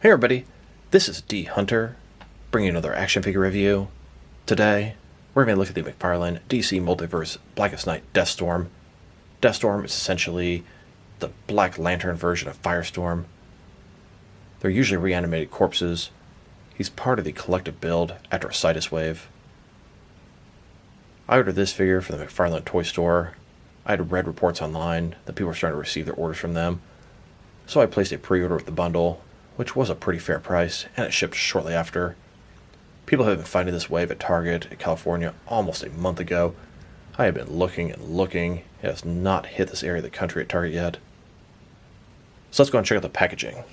Hey everybody, this is D Hunter, bringing another action figure review. Today, we're going to look at the McFarlane DC Multiverse Blackest Deathstorm. Deathstorm is essentially the Black Lantern version of Firestorm. They're usually reanimated corpses. He's part of the collective build Atrocitus wave. I ordered this figure from the McFarlane toy store. I had read reports online that people were starting to receive their orders from them, so I placed a pre-order with the bundle, which was a pretty fair price, and it shipped shortly after. People have been finding this wave at Target in California almost a month ago. I have been looking and looking. It has not hit this area of the country at Target yet. So let's go and check out the packaging.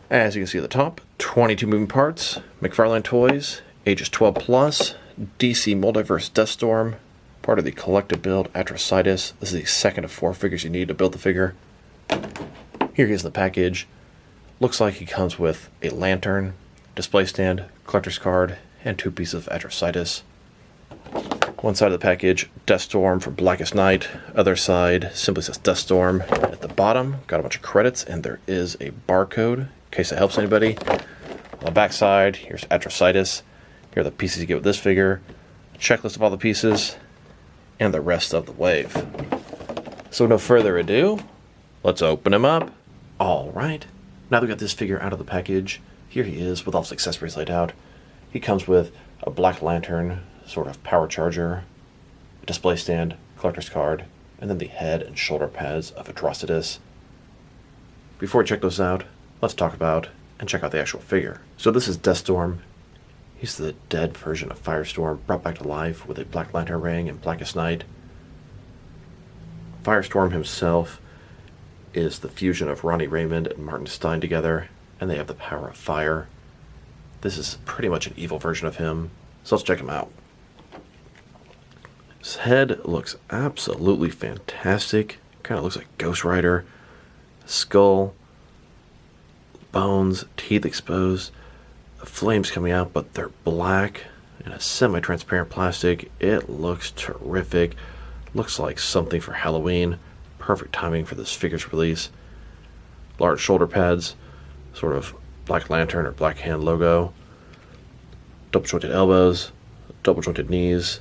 As you can see at the top, 22 moving parts, McFarlane toys, ages 12 plus, DC Multiverse Deathstorm, part of the collective build Atrocitus. This is the second of 4 figures you need to build the figure. Here he is in the package. Looks like he comes with a lantern, display stand, collector's card, and 2 pieces of Atrocitus. One side of the package, Deathstorm for Blackest Night. Other side simply says Deathstorm. At the bottom, got a bunch of credits, and there is a barcode, in case it helps anybody. On the back side, here's Atrocitus. Here are the pieces you get with this figure, a checklist of all the pieces, and the rest of the wave. So no further ado, let's open him up. Alright. Now that we got this figure out of the package, here he is with all his accessories laid out. He comes with a black lantern, sort of power charger, a display stand, collector's card, and then the head and shoulder pads of Atrocitus. Before we check those out, let's talk about and check out the actual figure. So this is Deathstorm. He's the dead version of Firestorm, brought back to life with a black lantern ring and Blackest Night. Firestorm himself is the fusion of Ronnie Raymond and Martin Stein together, and they have the power of fire. This is pretty much an evil version of him, so let's check him out. His head looks absolutely fantastic. Kind of looks like Ghost Rider. Skull, bones, teeth exposed, the flames coming out, but they're black in a semi-transparent plastic. It looks terrific. Looks like something for Halloween. Perfect timing for this figure's release. Large shoulder pads, sort of Black Lantern or Black Hand logo. Double jointed elbows, double jointed knees.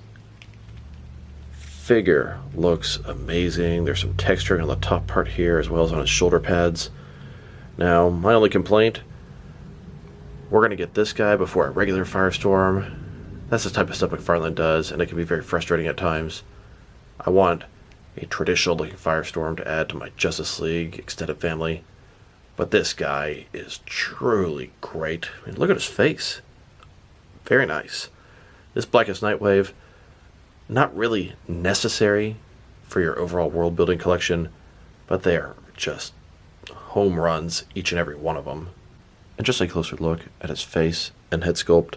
Figure looks amazing. There's some texturing on the top part here as well as on his shoulder pads. Now, my only complaint, we're going to get this guy before a regular Firestorm. That's the type of stuff McFarlane does, and it can be very frustrating at times. I want a traditional looking Firestorm to add to my Justice League extended family, but this guy is truly great. I mean, look at his face. Very nice. This Blackest Night wave, not really necessary for your overall world building collection, but they are just home runs, each and every one of them. And just a closer look at his face and head sculpt.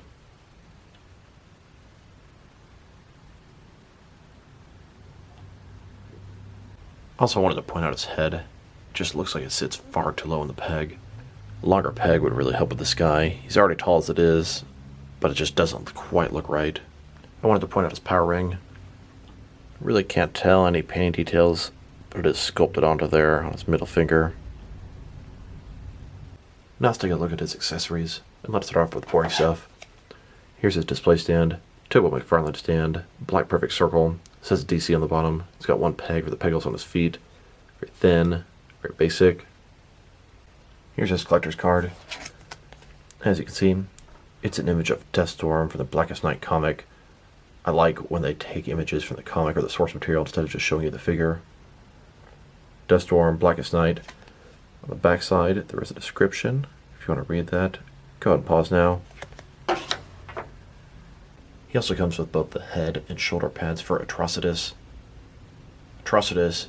Also, I wanted to point out his head. It just looks like it sits far too low in the peg. A longer peg would really help with this guy. He's already tall as it is, but it just doesn't quite look right. I wanted to point out his power ring. Really can't tell any painting details, but it is sculpted onto there on his middle finger. Now let's take a look at his accessories, and let's start off with the boring stuff. Here's his display stand, typical McFarlane stand, black perfect circle, says DC on the bottom. It's got one peg for the peg holes on his feet. Very thin, very basic. Here's his collector's card. As you can see, it's an image of Deathstorm from the Blackest Night comic. I like when they take images from the comic or the source material instead of just showing you the figure. Deathstorm, Blackest Night. On the back side, there is a description. If you want to read that, go ahead and pause now. He also comes with both the head and shoulder pads for Atrocitus. Atrocitus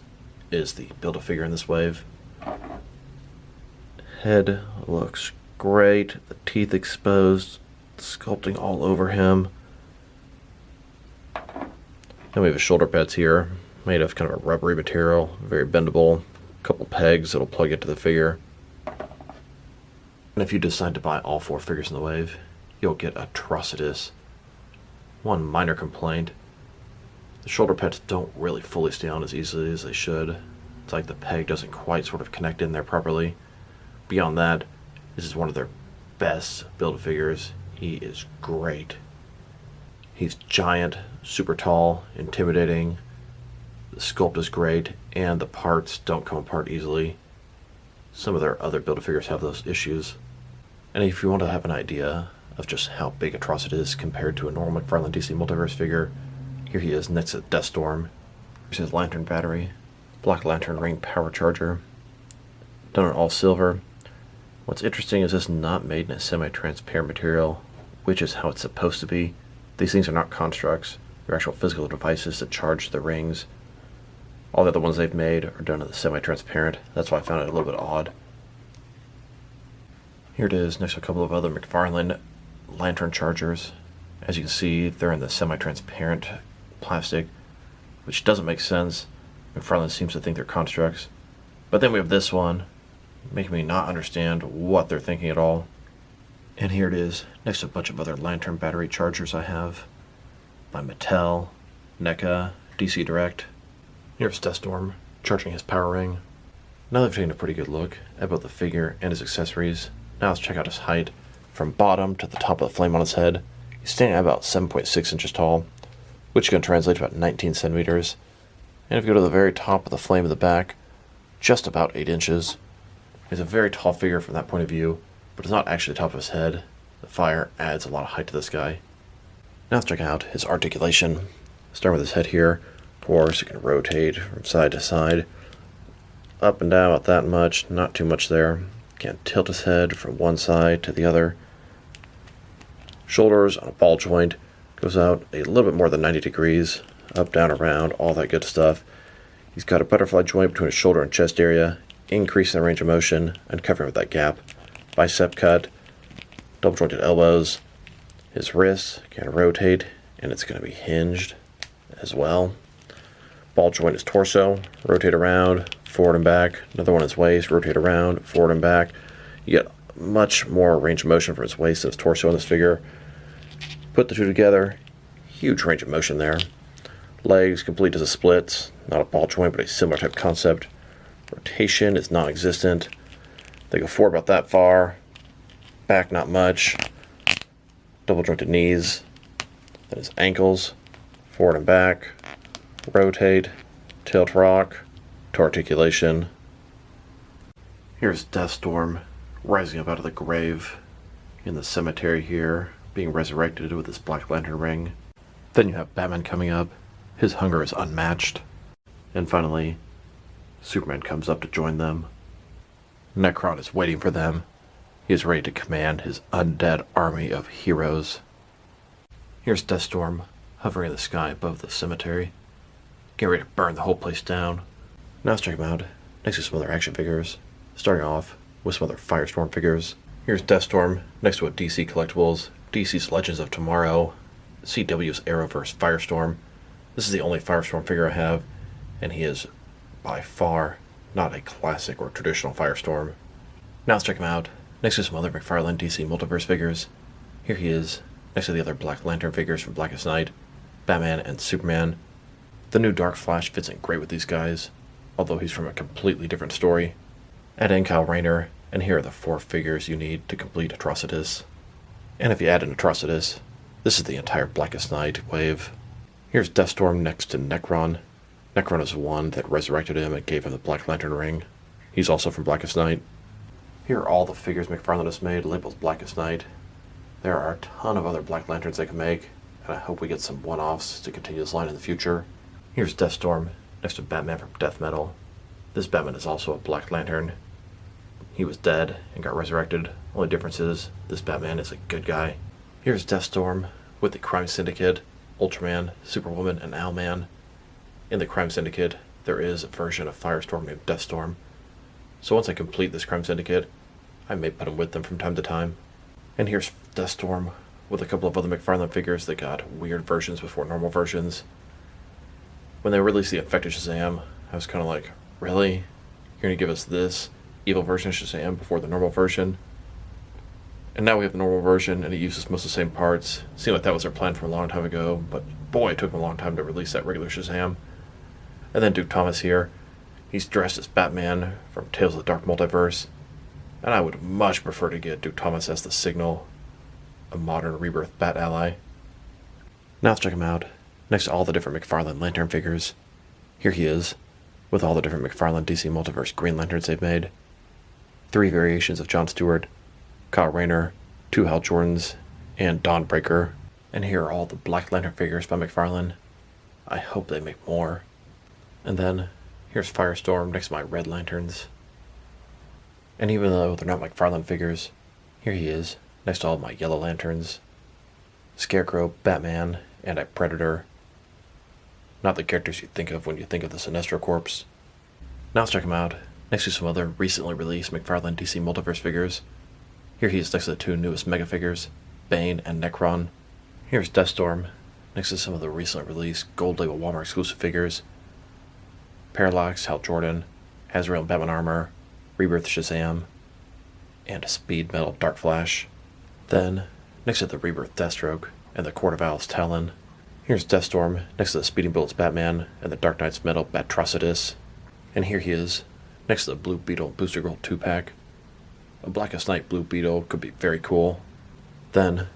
is the Build-A-Figure in this wave. Head looks great. The teeth exposed. Sculpting all over him. Then we have his shoulder pads here, made of kind of a rubbery material, very bendable. A couple pegs that'll plug into the figure. And if you decide to buy all 4 figures in the wave, you'll get Atrocitus. One minor complaint, the shoulder pads don't really fully stay on as easily as they should. It's like the peg doesn't quite sort of connect in there properly. Beyond that, This is one of their best Build-A-Figures. He is great. He's giant, super tall, intimidating. The sculpt is great, and the parts don't come apart easily. Some of their other Build-A-Figures have those issues. And if you want to have an idea of just how big Atrocitus is compared to a normal McFarlane DC Multiverse figure, here he is next to Deathstorm. Here's his lantern battery, Black Lantern ring power charger, done in all silver. What's interesting is this is not made in a semi-transparent material, which is how it's supposed to be. These things are not constructs, they're actual physical devices that charge the rings. All the other ones they've made are done in the semi-transparent, that's why I found it a little bit odd. Here it is next to a couple of other McFarlane lantern chargers. As you can see, they're in the semi-transparent plastic, which doesn't make sense. McFarlane seems to think they're constructs. But then we have this one, making me not understand what they're thinking at all. And here it is, next to a bunch of other lantern battery chargers I have, by Mattel, NECA, DC Direct. Here's Deathstorm, charging his power ring. Now they've taken a pretty good look at both the figure and his accessories. Now let's check out his height. From bottom to the top of the flame on his head, he's standing at about 7.6 inches tall, which is going to translate to about 19 centimeters. And if you go to the very top of the flame of the back, just about 8 inches. He's a very tall figure from that point of view, but it's not actually the top of his head. The fire adds a lot of height to this guy. Now let's check out his articulation. Start with his head here. Of course, you can rotate from side to side. Up and down about that much, not too much there. Can't tilt his head from one side to the other. Shoulders on a ball joint. Goes out a little bit more than 90 degrees. Up, down, around, all that good stuff. He's got a butterfly joint between his shoulder and chest area, increasing the range of motion and covering with that gap. Bicep cut, double jointed elbows. His wrists can rotate, and it's going to be hinged as well. Ball joint his torso, rotate around, forward and back. Another one his waist, rotate around, forward and back. You get much more range of motion from his waist and his torso in this figure. Put the two together, huge range of motion there. Legs complete as a splits, not a ball joint, but a similar type concept. Rotation is non-existent. They go forward about that far. Back not much. Double jointed knees. Then his ankles, forward and back. Rotate, tilt rock, to articulation. Here's Deathstorm rising up out of the grave in the cemetery here, being resurrected with his Black Lantern ring. Then you have Batman coming up. His hunger is unmatched. And finally, Superman comes up to join them. Necron is waiting for them. He is ready to command his undead army of heroes. Here's Deathstorm, hovering in the sky above the cemetery, getting ready to burn the whole place down. Now let's check him out, next to some other action figures, starting off with some other Firestorm figures. Here's Deathstorm, next to a DC Collectibles, DC's Legends of Tomorrow, CW's Arrowverse Firestorm. This is the only Firestorm figure I have, and he is by far not a classic or traditional Firestorm. Now let's check him out, next to some other McFarlane DC Multiverse figures. Here he is, next to the other Black Lantern figures from Blackest Night, Batman and Superman. The new Dark Flash fits in great with these guys, although he's from a completely different story. Add in Kyle Rayner, and here are the 4 figures you need to complete Atrocitus. And if you add in Atrocitus, this is the entire Blackest Night wave. Here's Deathstorm next to Necron. Necron is the one that resurrected him and gave him the Black Lantern ring. He's also from Blackest Night. Here are all the figures McFarlane has made labeled Blackest Night. There are a ton of other Black Lanterns they can make, and I hope we get some one-offs to continue this line in the future. Here's Deathstorm next to Batman from Death Metal. This Batman is also a Black Lantern. He was dead and got resurrected. Only difference is this Batman is a good guy. Here's Deathstorm with the Crime Syndicate, Ultraman, Superwoman, and Owlman. In the Crime Syndicate, there is a version of Firestorm named Deathstorm. So once I complete this Crime Syndicate, I may put him with them from time to time. And here's Deathstorm with a couple of other McFarlane figures that got weird versions before normal versions. When they released the Infected Shazam, I was kind of like, really? You're going to give us this evil version of Shazam before the normal version? And now we have the normal version, and it uses most of the same parts. Seemed like that was their plan from a long time ago, but boy, it took them a long time to release that regular Shazam. And then Duke Thomas here. He's dressed as Batman from Tales of the Dark Multiverse. and I would much prefer to get Duke Thomas as the Signal, a modern Rebirth Bat ally. Now let's check him out. Next to all the different McFarlane Lantern figures, here he is, with all the different McFarlane DC Multiverse Green Lanterns they've made. 3 variations of John Stewart, Kyle Rayner, 2 Hal Jordans, and Dawnbreaker. And here are all the Black Lantern figures by McFarlane. I hope they make more. And then, here's Firestorm next to my Red Lanterns. And even though they're not McFarlane figures, here he is, next to all my Yellow Lanterns. Scarecrow, Batman, and a Predator. Not the characters you think of when you think of the Sinestro Corps. Now let's check him out, next to some other recently released McFarlane DC Multiverse figures. Here he is next to the 2 newest Mega figures, Bane and Necron. Here's Deathstorm, next to some of the recently released Gold Label Walmart exclusive figures. Parallax, Hal Jordan, Azrael and Batman Armor, Rebirth Shazam, and a Speed Metal Dark Flash. Then, next to the Rebirth Deathstroke and the Court of Owls Talon, here's Deathstorm next to the Speeding Bullets Batman and the Dark Knight's Metal Atrocitus. And here he is, next to the Blue Beetle Booster Gold 2-pack. A Blackest Night Blue Beetle could be very cool. Then,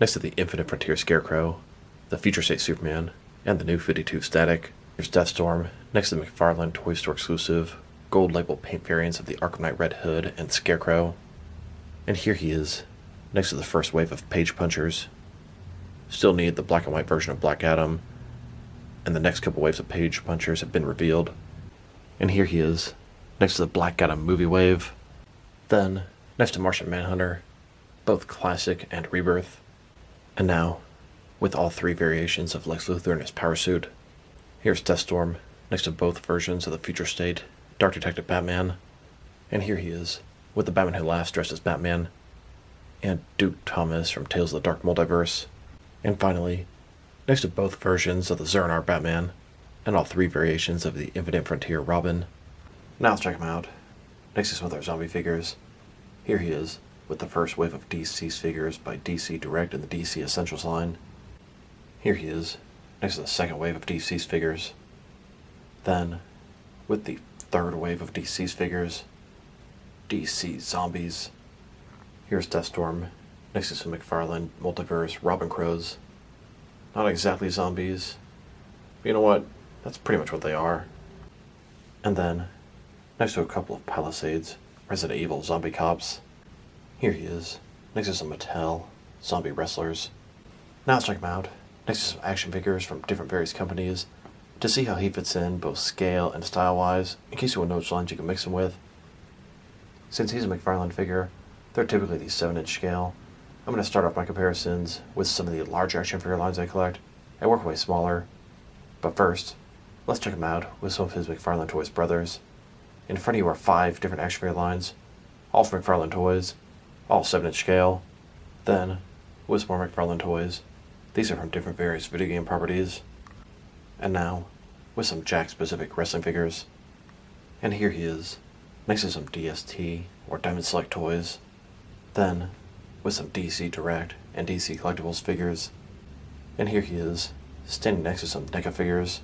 next to the Infinite Frontier Scarecrow, the Future State Superman, and the new 52 Static, here's Deathstorm next to the McFarlane Toy Store exclusive Gold Label paint variants of the Arkham Knight Red Hood and Scarecrow. And here he is, next to the first wave of Page Punchers. Still need the black and white version of Black Adam, and the next couple waves of Page Punchers have been revealed. And here he is, next to the Black Adam movie wave. Then, next to Martian Manhunter, both classic and Rebirth. And now, with all 3 variations of Lex Luthor in his power suit, here's Deathstorm next to both versions of the Future State Dark Detective Batman. And here he is, with the Batman Who Laughs dressed as Batman, and Duke Thomas from Tales of the Dark Multiverse. And finally, next to both versions of the Zur-En-Arrh Batman, and all 3 variations of the Infinite Frontier Robin. Now let's check him out. Next to some other zombie figures, here he is, with the first wave of DC's figures by DC Direct and the DC Essentials line. Here he is, next to the second wave of DC's figures. Then, with the third wave of DC's figures, DC Zombies. Here's Deathstorm, next to some McFarlane Multiverse Robin Crows. Not exactly zombies, but you know what? That's pretty much what they are. And then, next to a couple of Palisades Resident Evil Zombie Cops, here he is, next to some Mattel Zombie Wrestlers. Now let's check him out, next to some action figures from different various companies, to see how he fits in both scale and style-wise, in case you want to know which lines you can mix him with. Since he's a McFarlane figure, they're typically the 7-inch scale. I'm going to start off my comparisons with some of the large action figure lines I collect, and work my way smaller. But first, let's check him out with some of his McFarlane Toys brothers. In front of you are 5 different action figure lines, all from McFarlane Toys, all 7-inch scale. Then, with some more McFarlane Toys, these are from different various video game properties. And now, with some Jack-specific wrestling figures. And here he is, next to some DST or Diamond Select toys. Then, with some DC Direct and DC Collectibles figures. And here he is, standing next to some NECA figures.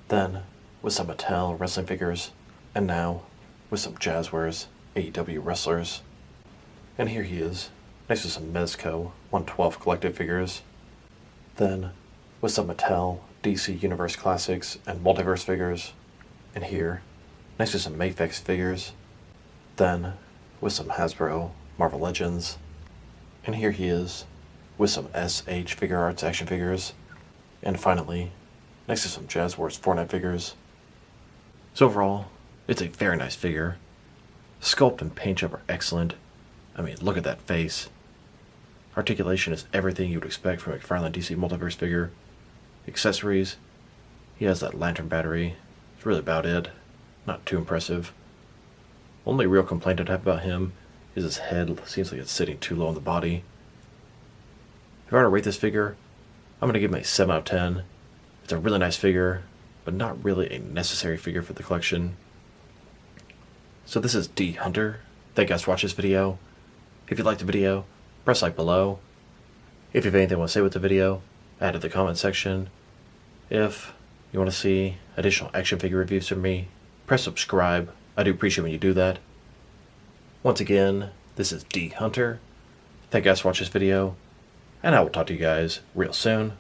Then, with some Mattel wrestling figures. And now, with some Jazzwares AEW wrestlers. And here he is, next to some Mezco 112 collective figures. Then, with some Mattel DC Universe Classics and Multiverse figures. And here, next to some Mafex figures. Then, with some Hasbro Marvel Legends. And here he is, with some SH Figure Arts action figures. And finally, next to some Jazzwares Fortnite figures. So overall, it's a very nice figure. Sculpt and paint job are excellent. I mean, look at that face. Articulation is everything you would expect from a McFarlane DC Multiverse figure. Accessories, he has that lantern battery. It's really about it. Not too impressive. Only real complaint I'd have about him is his head seems like it's sitting too low on the body. If I were to rate this figure, I'm going to give him a 7 out of 10. It's a really nice figure, but not really a necessary figure for the collection. So this is D Hunter. Thank you guys for watching this video. If you liked the video, press like below. If you have anything you want to say with the video, add it in the comment section. If you want to see additional action figure reviews from me, press subscribe. I do appreciate when you do that. Once again, this is D Hunter. Thank you guys for watching this video, and I will talk to you guys real soon.